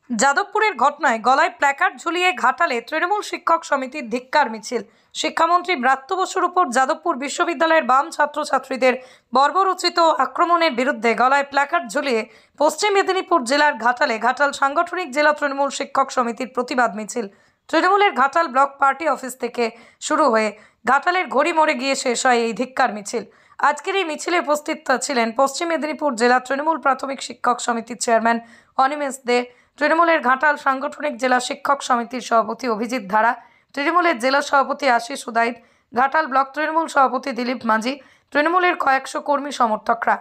যাদবপুরের ঘটনায় গলায় প্ল্যাকার্ড ঝুলিয়ে ঘাটালে তৃণমূল শিক্ষক সমিতির ধিক্কার মিছিল। শিক্ষামন্ত্রী ব্রাত্য বসুর উপর যাদবপুর বিশ্ববিদ্যালয়ের বাম ছাত্রছাত্রীদের বর্বরোচিত আক্রমণের বিরুদ্ধে গলায় প্ল্যাকার্ড ঝুলিয়ে পশ্চিম মেদিনীপুর জেলার ঘাটালে ঘাটাল সাংগঠনিক জেলা তৃণমূল শিক্ষক সমিতির প্রতিবাদ মিছিল তৃণমূলের ঘাটাল ব্লক পার্টি অফিস থেকে শুরু হয়ে ঘাটালের ঘড়ি মোড়ে গিয়ে শেষ হয় এই ধিক্কার মিছিল। আজকের এই মিছিলে উপস্থিত ছিলেন পশ্চিম মেদিনীপুর জেলা তৃণমূল প্রাথমিক শিক্ষক সমিতির চেয়ারম্যান অনিমেষ দে, তৃণমূলের ঘাটাল সাংগঠনিক জেলা শিক্ষক সমিতির সভাপতি অভিজিৎ ধারা, তৃণমূলের জেলা সভাপতি আশিস উদাইত, ঘাটাল ব্লক তৃণমূল সভাপতি দিলীপ মাঝি, তৃণমূলের কয়েকশো কর্মী সমর্থকরা।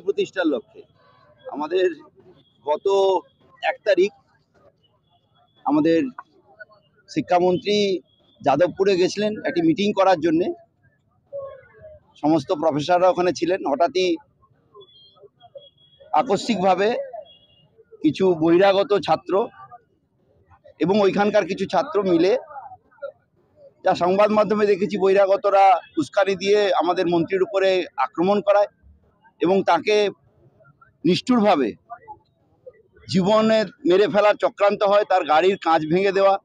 প্রতিষ্ঠার লক্ষ্যে আমাদের গত 1 তারিখ আমাদের শিক্ষামন্ত্রী যাদবপুরে গেছিলেন একটি মিটিং করার জন্য। সমস্ত প্রফেসররা ওখানে ছিলেন। হঠাৎই আকস্মিকভাবে কিছু বহিরাগত ছাত্র এবং ওইখানকার কিছু ছাত্র মিলে, যা সংবাদ মাধ্যমে দেখেছি, বহিরাগতরা উস্কানি দিয়ে আমাদের মন্ত্রীর উপরে আক্রমণ করায় এবং তাকে নিষ্ঠুরভাবে জীবনের মেরে ফেলার চক্রান্ত হয়। তার গাড়ির কাঁচ ভেঙে দেওয়া,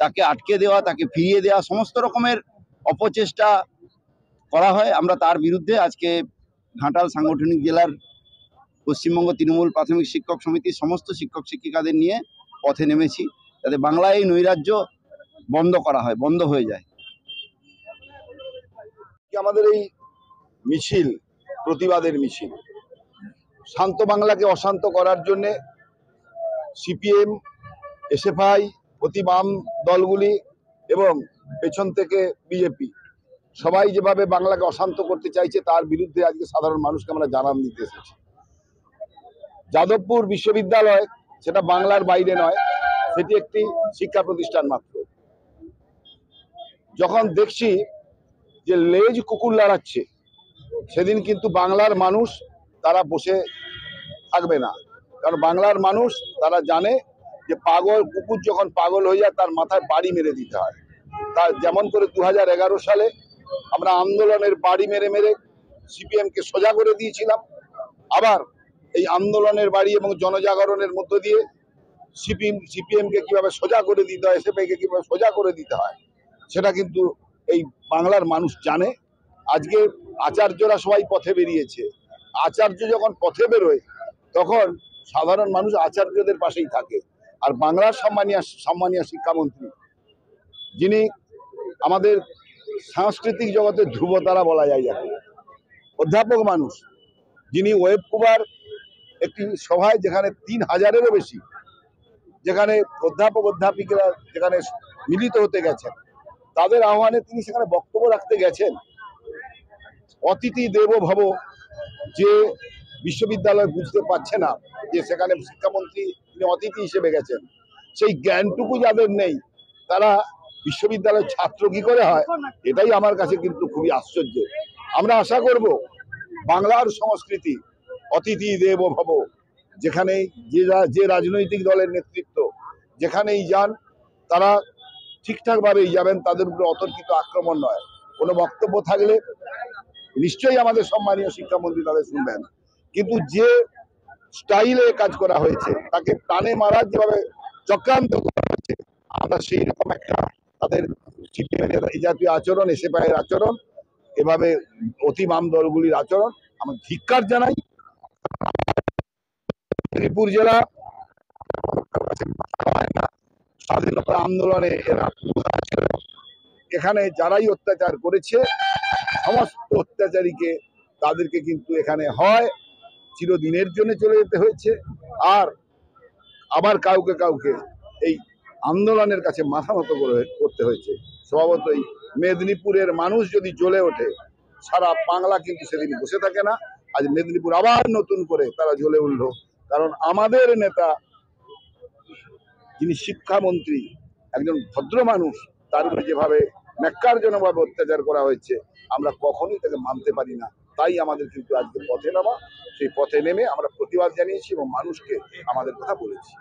তাকে আটকে দেওয়া, তাকে ফিরিয়ে দেওয়া, সমস্ত রকমের অপচেষ্টা করা হয়। আমরা তার বিরুদ্ধে আজকে ঘাটাল সাংগঠনিক জেলার পশ্চিমবঙ্গ তৃণমূল প্রাথমিক শিক্ষক সমিতির সমস্ত শিক্ষক শিক্ষিকাদের নিয়ে পথে নেমেছি, যাতে বাংলায় এই নৈরাজ্য বন্ধ করা হয়, বন্ধ হয়ে যায়। আমাদের এই মিছিল প্রতিবাদের মিছিল, শান্ত বাংলাকে অশান্ত করার জন্য সিপিএম, এসএফআই, অতি বাম দলগুলি এবং পেছন থেকে বিজেপি সবাই যেভাবে বাংলাকে অশান্ত করতে চাইছে, তার বিরুদ্ধে আজকে সাধারণ মানুষকে আমরা জানান দিতে এসেছি। যাদবপুর বিশ্ববিদ্যালয় সেটা বাংলার বাইরে নয়, সেটি একটি শিক্ষা প্রতিষ্ঠান মাত্র। যখন দেখছি যে লেজ কুকুর লড়াচ্ছে, সেদিন কিন্তু বাংলার মানুষ তারা বসে থাকবে না। কারণ বাংলার মানুষ তারা জানে যে পাগল কুকুর যখন পাগল হয়ে যায়, তার মাথায় বাড়ি মেরে দিতে হয়। তার যেমন করে 2011 সালে আমরা আন্দোলনের বাড়ি মেরে মেরে সিপিএমকে সোজা করে দিয়েছিলাম, আবার এই আন্দোলনের বাড়ি এবং জনজাগরণের মধ্য দিয়ে সিপিএমকে কিভাবে সোজা করে দিতে হয়, এসএফআইকে কিভাবে সোজা করে দিতে হয়, সেটা কিন্তু এই বাংলার মানুষ জানে। আজকে আচার্যরা সবাই পথে বেরিয়েছে। আচার্য যখন পথে বেরোয়, তখন সাধারণ মানুষ আচার্যদের পাশেই থাকে। আর বাংলার সম্মানীয় শিক্ষামন্ত্রী, যিনি আমাদের সাংস্কৃতিক জগতের ধ্রুবতারা বলা যায়, যাকে অধ্যাপক মানুষ, যিনি ওয়েব কুমার একটি সভায়, যেখানে 3000-এরও বেশি, যেখানে অধ্যাপক অধ্যাপিকারা যেখানে মিলিত হতে গেছেন, তাদের আহ্বানে তিনি সেখানে বক্তব্য রাখতে গেছেন। অতিথি দেবো ভব, যে বিশ্ববিদ্যালয় বুঝতে পারছে না যে সেখানে শিক্ষামন্ত্রী তিনি অতিথি হিসেবে গেছেন, সেই জ্ঞানটুকু যাদের নেই, তারা বিশ্ববিদ্যালয়ের ছাত্র কি করে হয়, এটাই আমার কাছে কিন্তু খুবই আশ্চর্য। আমরা আশা করব বাংলার সংস্কৃতি অতিথি দেবো ভব, যেখানে যে রাজনৈতিক দলের নেতৃত্ব যেখানেই যান, তারা ঠিকঠাকভাবেই যাবেন, তাদের উপরে অতর্কিত আক্রমণ নয়। কোনো বক্তব্য থাকলে নিশ্চয়ই আমাদের সম্মানীয় শিক্ষামন্ত্রী তাদের শুনবেন, কিন্তু যে স্টাইলে কাজ করা হয়েছে, তাকে প্রাণে মারার যেভাবে চক্রান্ত করা হয়েছে, আমরা সেই রকম একটা তাদের এই জাতীয় আচরণ, এসএফআইয়ের আচরণ, এভাবে অতি বাম দলগুলির আচরণ আমরা ধিক্কার জানাই। মেদিনীপুর জেলা স্বাধীনতা আন্দোলনে এরা এখানে যারাই অত্যাচার করেছে, সমস্ত অত্যাচারীকে তাদেরকে কিন্তু এখানে হয় চিরদিনের জন্য চলে যেতে হয়েছে, আর আবার কাউকে কাউকে এই আন্দোলনের কাছে মাথা নত করতে হয়েছে। স্বভাবতই মেদিনীপুরের মানুষ যদি জ্বলে ওঠে, সারা বাংলা কিন্তু সেদিন বসে থাকে না। আজ মেদিনীপুর আবার নতুন করে তারা জ্বলে উঠল, কারণ আমাদের নেতা, যিনি শিক্ষামন্ত্রী, একজন ভদ্র মানুষ, তার উপরে যেভাবে ন্যাক্কারজনকভাবে অত্যাচার করা হয়েছে, আমরা কখনোই তাকে মানতে পারি না। তাই আমাদের কিন্তু আজকে পথে নামা। সেই পথে নেমে আমরা প্রতিবাদ জানিয়েছি এবং মানুষকে আমাদের কথা বলেছি।